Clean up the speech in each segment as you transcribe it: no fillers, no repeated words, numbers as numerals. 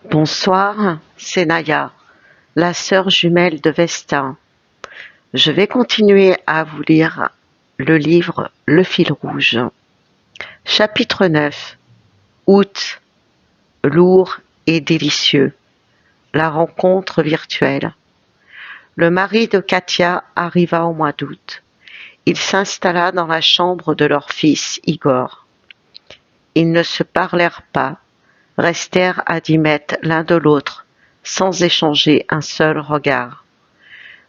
Bonsoir, c'est Naya, la sœur jumelle de Vesta. Je vais continuer à vous lire le livre Le fil rouge. Chapitre 9. Août, lourd et délicieux. La rencontre virtuelle. Le mari de Katia arriva au mois d'août. Il s'installa dans la chambre de leur fils Igor. Ils ne se parlèrent pas, restèrent à 10 mètres l'un de l'autre, sans échanger un seul regard.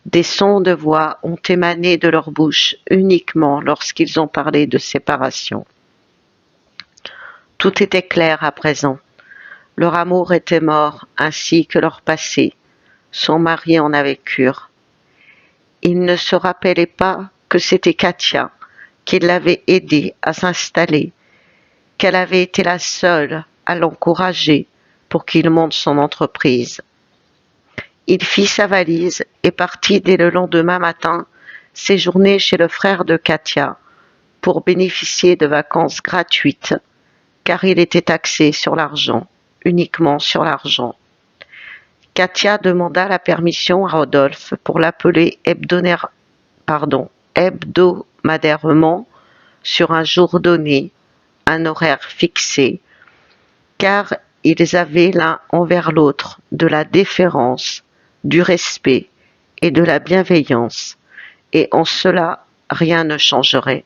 Des sons de voix ont émané de leur bouche uniquement lorsqu'ils ont parlé de séparation. Tout était clair à présent. Leur amour était mort, ainsi que leur passé. Son mari en avait cure. Il ne se rappelait pas que c'était Katia qui l'avait aidé à s'installer, qu'elle avait été la seule à l'encourager pour qu'il monte son entreprise. Il fit sa valise et partit dès le lendemain matin séjourner chez le frère de Katia pour bénéficier de vacances gratuites, car il était axé sur l'argent, uniquement sur l'argent. Katia demanda la permission à Rodolphe pour l'appeler hebdomadairement sur un jour donné, un horaire fixé, car ils avaient l'un envers l'autre de la déférence, du respect et de la bienveillance, et en cela rien ne changerait.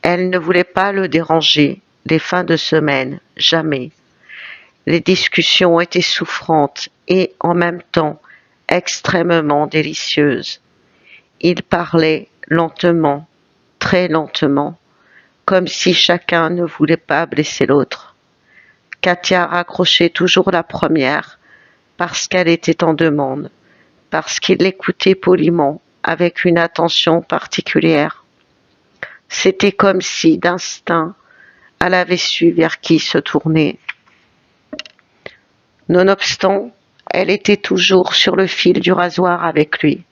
Elle ne voulait pas le déranger les fins de semaine, jamais. Les discussions étaient souffrantes et en même temps extrêmement délicieuses. Ils parlaient lentement, très lentement, comme si chacun ne voulait pas blesser l'autre. Katia raccrochait toujours la première, parce qu'elle était en demande, parce qu'il l'écoutait poliment, avec une attention particulière. C'était comme si, d'instinct, elle avait su vers qui se tourner. Nonobstant, elle était toujours sur le fil du rasoir avec lui.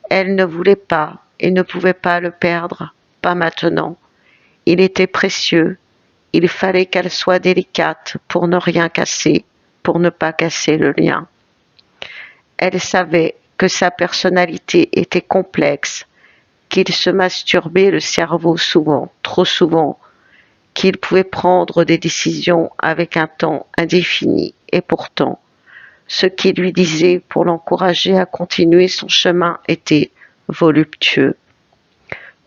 Elle ne voulait pas et ne pouvait pas le perdre, pas maintenant. Il était précieux, il fallait qu'elle soit délicate pour ne rien casser, pour ne pas casser le lien. Elle savait que sa personnalité était complexe, qu'il se masturbait le cerveau souvent, trop souvent, qu'il pouvait prendre des décisions avec un temps indéfini, et pourtant, ce qu'il lui disait pour l'encourager à continuer son chemin était voluptueux.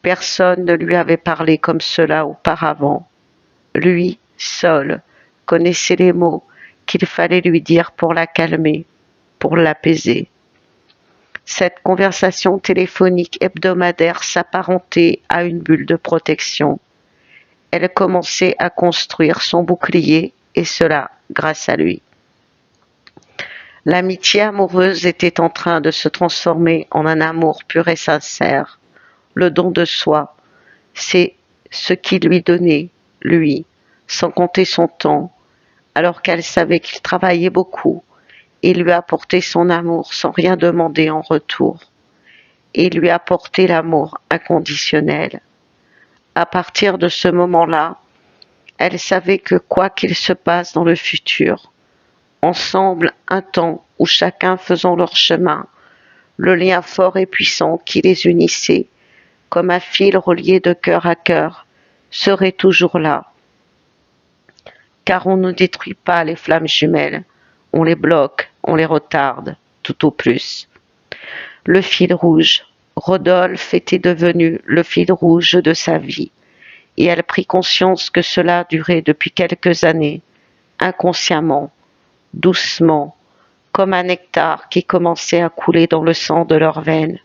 Personne ne lui avait parlé comme cela auparavant. Lui, seul, connaissait les mots qu'il fallait lui dire pour la calmer, pour l'apaiser. Cette conversation téléphonique hebdomadaire s'apparentait à une bulle de protection. Elle commençait à construire son bouclier, et cela grâce à lui. L'amitié amoureuse était en train de se transformer en un amour pur et sincère. Le don de soi, c'est ce qu'il lui donnait, lui, sans compter son temps, alors qu'elle savait qu'il travaillait beaucoup. Il lui apportait son amour sans rien demander en retour. Il lui apportait l'amour inconditionnel. À partir de ce moment-là, elle savait que quoi qu'il se passe dans le futur, ensemble un temps où chacun faisant leur chemin, le lien fort et puissant qui les unissait, comme un fil relié de cœur à cœur, serait toujours là. Car on ne détruit pas les flammes jumelles, on les bloque, on les retarde, tout au plus. Le fil rouge. Rodolphe était devenu le fil rouge de sa vie, et elle prit conscience que cela durait depuis quelques années, inconsciemment, doucement, comme un nectar qui commençait à couler dans le sang de leurs veines.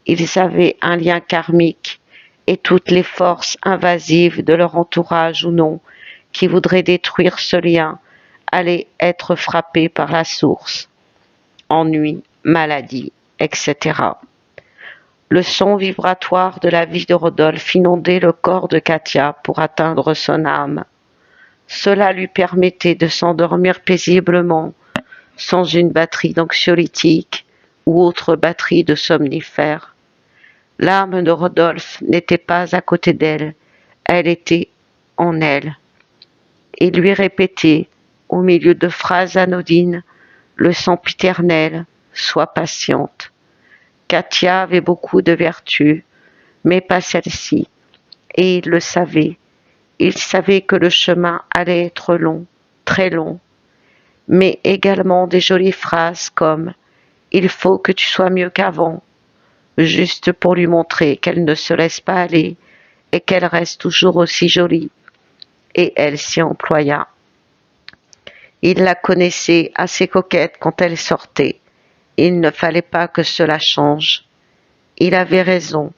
Ils avaient un lien karmique, et toutes les forces invasives de leur entourage ou non, qui voudraient détruire ce lien, allaient être frappées par la source. Ennui, maladie, etc. Le son vibratoire de la vie de Rodolphe inondait le corps de Katia pour atteindre son âme. Cela lui permettait de s'endormir paisiblement, sans une batterie d'anxiolytiques ou autre batterie de somnifères. L'âme de Rodolphe n'était pas à côté d'elle, elle était en elle. Il lui répétait au milieu de phrases anodines, le sempiternel, sois patiente. Katia avait beaucoup de vertus, mais pas celle-ci, et il le savait. Il savait que le chemin allait être long, très long, mais également des jolies phrases comme il faut que tu sois mieux qu'avant, juste pour lui montrer qu'elle ne se laisse pas aller et qu'elle reste toujours aussi jolie. Et elle s'y employa. Il la connaissait assez coquette quand elle sortait. Il ne fallait pas que cela change. Il avait raison.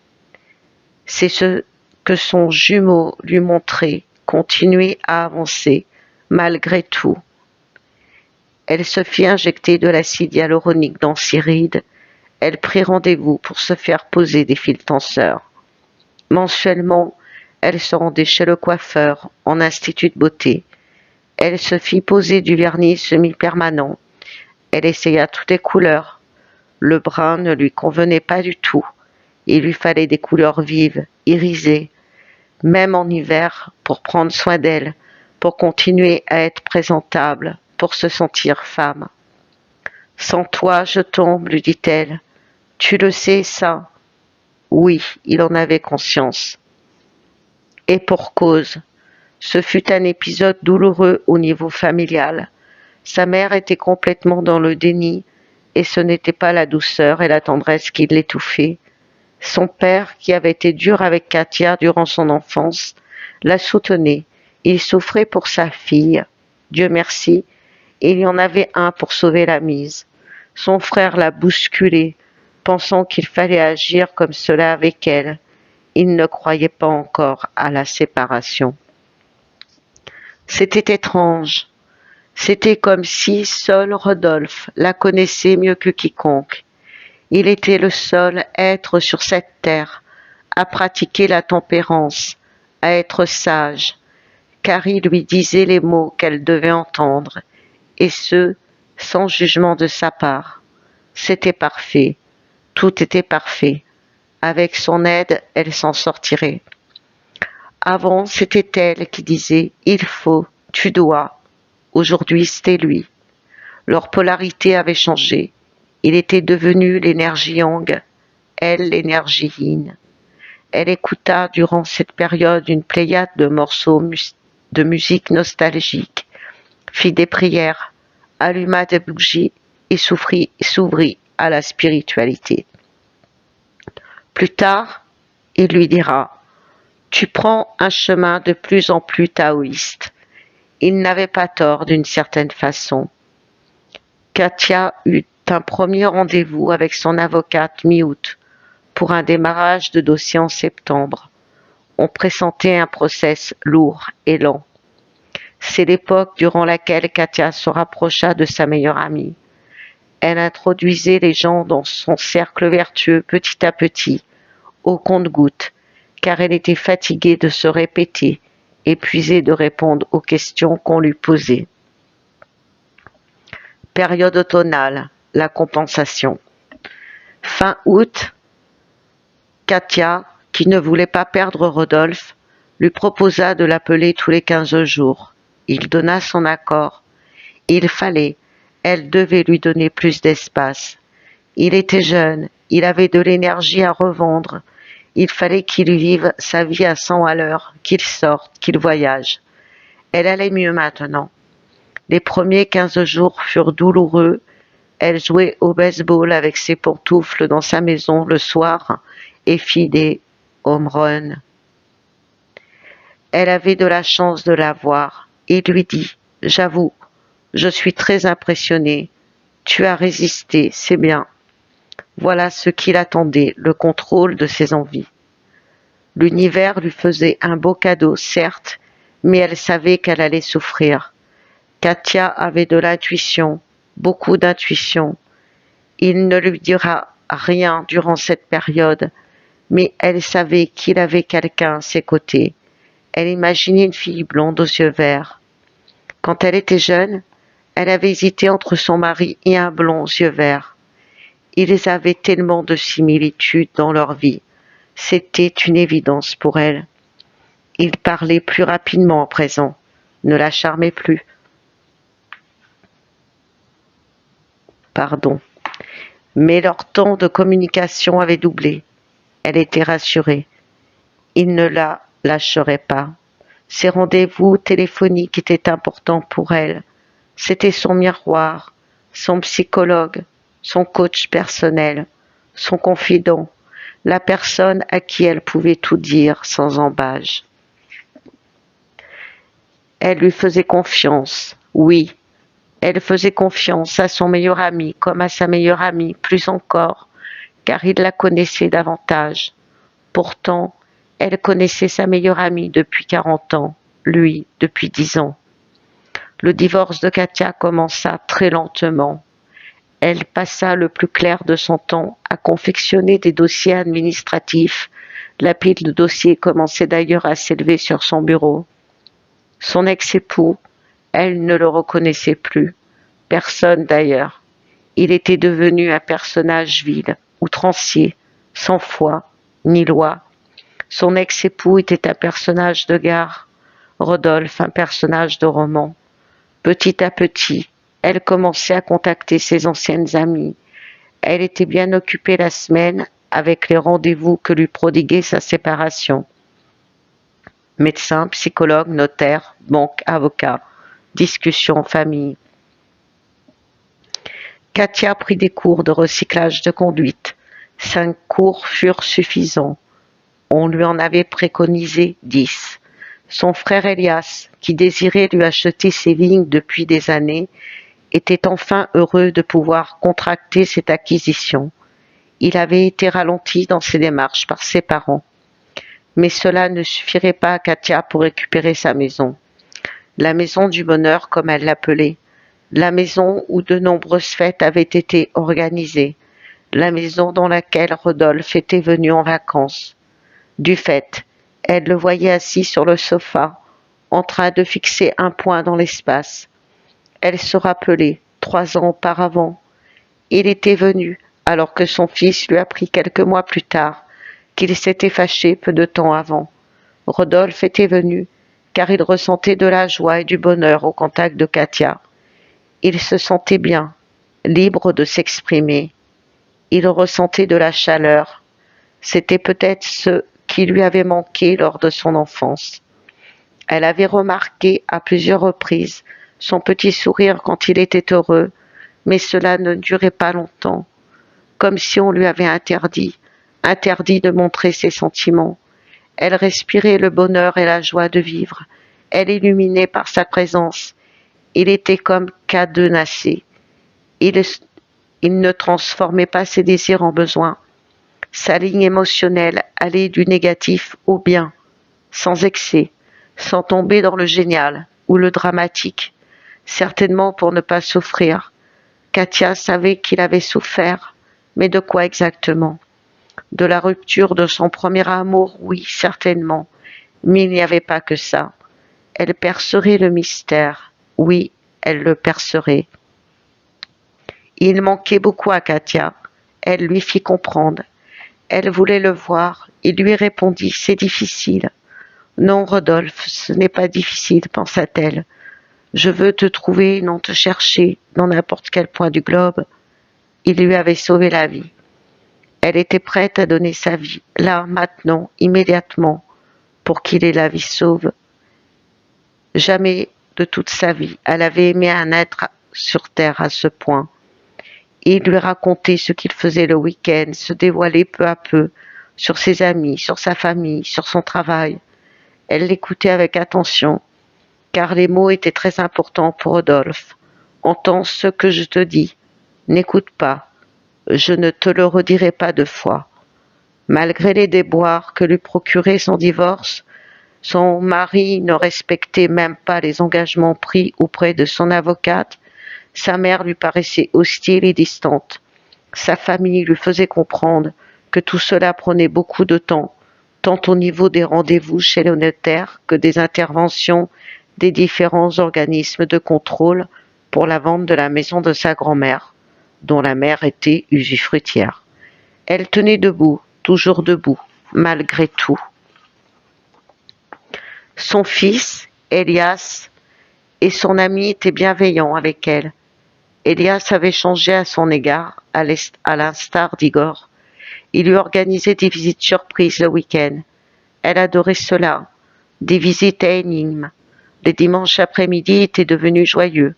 C'est ce que son jumeau lui montrait, continuer à avancer, malgré tout. Elle se fit injecter de l'acide hyaluronique dans ses rides. Elle prit rendez-vous pour se faire poser des fils tenseurs. Mensuellement, elle se rendait chez le coiffeur, en institut de beauté. Elle se fit poser du vernis semi-permanent. Elle essaya toutes les couleurs. Le brun ne lui convenait pas du tout. Il lui fallait des couleurs vives, irisées, même en hiver, pour prendre soin d'elle, pour continuer à être présentable, pour se sentir femme. Sans toi, je tombe, lui dit-elle. Tu le sais, ça? Oui, il en avait conscience. Et pour cause. Ce fut un épisode douloureux au niveau familial. Sa mère était complètement dans le déni, et ce n'était pas la douceur et la tendresse qui l'étouffaient. Son père, qui avait été dur avec Katia durant son enfance, la soutenait. Il souffrait pour sa fille. Dieu merci, il y en avait un pour sauver la mise. Son frère la bousculait, pensant qu'il fallait agir comme cela avec elle. Il ne croyait pas encore à la séparation. C'était étrange. C'était comme si seul Rodolphe la connaissait mieux que quiconque. Il était le seul être sur cette terre à pratiquer la tempérance, à être sage, car il lui disait les mots qu'elle devait entendre, et ce, sans jugement de sa part. C'était parfait, tout était parfait. Avec son aide, elle s'en sortirait. Avant, c'était elle qui disait « il faut, tu dois ». Aujourd'hui, c'était lui. Leur polarité avait changé. Il était devenu l'énergie yang, elle l'énergie yin. Elle écouta durant cette période une pléiade de morceaux de musique nostalgique, fit des prières, alluma des bougies et s'ouvrit à la spiritualité. Plus tard, il lui dira « Tu prends un chemin de plus en plus taoïste ». Il n'avait pas tort d'une certaine façon. Katia eut un premier rendez-vous avec son avocate mi-août pour un démarrage de dossier en septembre. On pressentait un procès lourd et lent. C'est l'époque durant laquelle Katia se rapprocha de sa meilleure amie. Elle introduisait les gens dans son cercle vertueux petit à petit, au compte-gouttes, car elle était fatiguée de se répéter, épuisée de répondre aux questions qu'on lui posait. Période automnale, la compensation. Fin août, Katia, qui ne voulait pas perdre Rodolphe, lui proposa de l'appeler tous les 15 jours. Il donna son accord. Il fallait, elle devait lui donner plus d'espace. Il était jeune, il avait de l'énergie à revendre. Il fallait qu'il vive sa vie à 100 à l'heure, qu'il sorte, qu'il voyage. Elle allait mieux maintenant. Les premiers 15 jours furent douloureux. Elle jouait au baseball avec ses pantoufles dans sa maison le soir et fit des home runs. Elle avait de la chance de la voir. Il lui dit « J'avoue, je suis très impressionnée. Tu as résisté, c'est bien. » Voilà ce qu'il attendait, le contrôle de ses envies. L'univers lui faisait un beau cadeau, certes, mais elle savait qu'elle allait souffrir. Katia avait de l'intuition, beaucoup d'intuition. Il ne lui dira rien durant cette période, mais elle savait qu'il avait quelqu'un à ses côtés. Elle imaginait une fille blonde aux yeux verts. Quand elle était jeune, elle avait hésité entre son mari et un blond aux yeux verts. Ils avaient tellement de similitudes dans leur vie. C'était une évidence pour elle. Il parlait plus rapidement à présent, ne la charmait plus. pardon. Mais leur temps de communication avait doublé. Elle était rassurée. Il ne la lâcherait pas. Ces rendez-vous téléphoniques étaient importants pour elle. C'était son miroir, son psychologue, son coach personnel, son confident, la personne à qui elle pouvait tout dire sans embâge. Elle lui faisait confiance, oui, elle faisait confiance à son meilleur ami comme à sa meilleure amie, plus encore, car il la connaissait davantage. Pourtant, elle connaissait sa meilleure amie depuis 40 ans, lui depuis 10 ans. Le divorce de Katia commença très lentement. Elle passa le plus clair de son temps à confectionner des dossiers administratifs. La pile de dossiers commençait d'ailleurs à s'élever sur son bureau. Son ex-époux, elle ne le reconnaissait plus. Personne d'ailleurs. Il était devenu un personnage vil, outrancier, sans foi ni loi. Son ex-époux était un personnage de gare, Rodolphe un personnage de roman. Petit à petit, elle commençait à contacter ses anciennes amies. Elle était bien occupée la semaine avec les rendez-vous que lui prodiguait sa séparation. Médecin, psychologue, notaire, banque, avocat, discussion en famille. Katia prit des cours de recyclage de conduite. 5 cours furent suffisants. On lui en avait préconisé 10. Son frère Elias, qui désirait lui acheter ses vignes depuis des années, était enfin heureux de pouvoir contracter cette acquisition. Il avait été ralenti dans ses démarches par ses parents. Mais cela ne suffirait pas à Katia pour récupérer sa maison. La maison du bonheur, comme elle l'appelait. La maison où de nombreuses fêtes avaient été organisées. La maison dans laquelle Rodolphe était venu en vacances. Du fait, elle le voyait assis sur le sofa, en train de fixer un point dans l'espace. Elle se rappelait, 3 ans auparavant, il était venu, alors que son fils lui apprit quelques mois plus tard qu'il s'était fâché peu de temps avant. Rodolphe était venu, car il ressentait de la joie et du bonheur au contact de Katia. Il se sentait bien, libre de s'exprimer. Il ressentait de la chaleur. C'était peut-être ce qui lui avait manqué lors de son enfance. Elle avait remarqué à plusieurs reprises son petit sourire quand il était heureux, mais cela ne durait pas longtemps, comme si on lui avait interdit de montrer ses sentiments. Elle respirait le bonheur et la joie de vivre. Elle illuminait par sa présence. Il était comme cadenassé. Il ne transformait pas ses désirs en besoins. Sa ligne émotionnelle allait du négatif au bien, sans excès, sans tomber dans le génial ou le dramatique, certainement pour ne pas souffrir. Katia savait qu'il avait souffert, mais de quoi exactement? De la rupture de son premier amour, oui, certainement, mais il n'y avait pas que ça. Elle percerait le mystère, oui, elle le percerait. Il manquait beaucoup à Katia, elle lui fit comprendre. Elle voulait le voir, il lui répondit, c'est difficile. Non, Rodolphe, ce n'est pas difficile, pensa-t-elle. Je veux te trouver, non te chercher, dans n'importe quel point du globe. Il lui avait sauvé la vie. Elle était prête à donner sa vie, là, maintenant, immédiatement, pour qu'il ait la vie sauve. Jamais de toute sa vie, elle avait aimé un être sur terre à ce point. Il lui racontait ce qu'il faisait le week-end, se dévoilait peu à peu sur ses amis, sur sa famille, sur son travail. Elle l'écoutait avec attention, car les mots étaient très importants pour Rodolphe. Entends ce que je te dis. N'écoute pas. Je ne te le redirai pas 2 fois. Malgré les déboires que lui procurait son divorce, son mari ne respectait même pas les engagements pris auprès de son avocate. Sa mère lui paraissait hostile et distante. Sa famille lui faisait comprendre que tout cela prenait beaucoup de temps, tant au niveau des rendez-vous chez le notaire que des interventions des différents organismes de contrôle pour la vente de la maison de sa grand-mère, dont la mère était usufruitière. Elle tenait debout, toujours debout, malgré tout. Son fils, Elias, et son ami étaient bienveillants avec elle. Elias avait changé à son égard, à l'instar d'Igor. Il lui organisait des visites surprises le week-end. Elle adorait cela, des visites à énigmes. Les dimanches après-midi étaient devenus joyeux.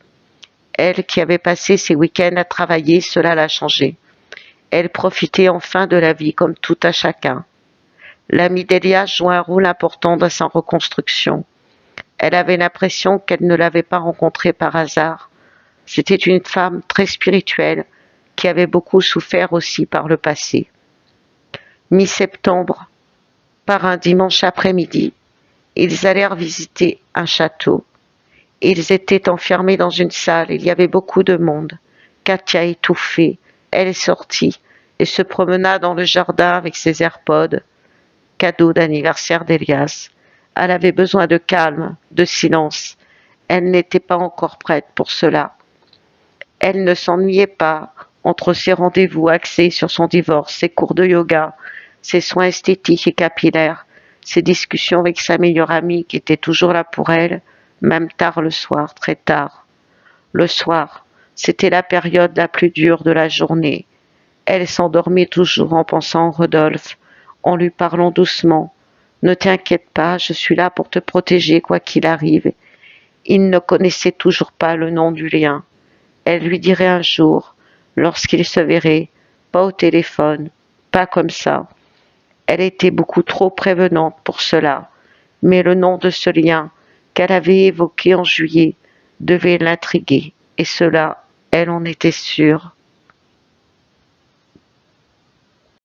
Elle, qui avait passé ses week-ends à travailler, cela l'a changé. Elle profitait enfin de la vie comme tout à chacun. L'amie d'Elias jouait un rôle important dans sa reconstruction. Elle avait l'impression qu'elle ne l'avait pas rencontré par hasard. C'était une femme très spirituelle qui avait beaucoup souffert aussi par le passé. Mi-septembre, par un dimanche après-midi, ils allèrent visiter un château. Ils étaient enfermés dans une salle, il y avait beaucoup de monde. Katia étouffée, elle sortit et se promena dans le jardin avec ses AirPods, cadeau d'anniversaire d'Elias. Elle avait besoin de calme, de silence. Elle n'était pas encore prête pour cela. Elle ne s'ennuyait pas entre ses rendez-vous axés sur son divorce, ses cours de yoga, ses soins esthétiques et capillaires, ses discussions avec sa meilleure amie qui était toujours là pour elle, même tard le soir, très tard. Le soir, c'était la période la plus dure de la journée. Elle s'endormait toujours en pensant à Rodolphe, en lui parlant doucement. Ne t'inquiète pas, je suis là pour te protéger quoi qu'il arrive. Il ne connaissait toujours pas le nom du lien. Elle lui dirait un jour, lorsqu'ils se verraient, pas au téléphone, pas comme ça. Elle était beaucoup trop prévenante pour cela, mais le nom de ce lien qu'elle avait évoqué en juillet devait l'intriguer, et cela, elle en était sûre.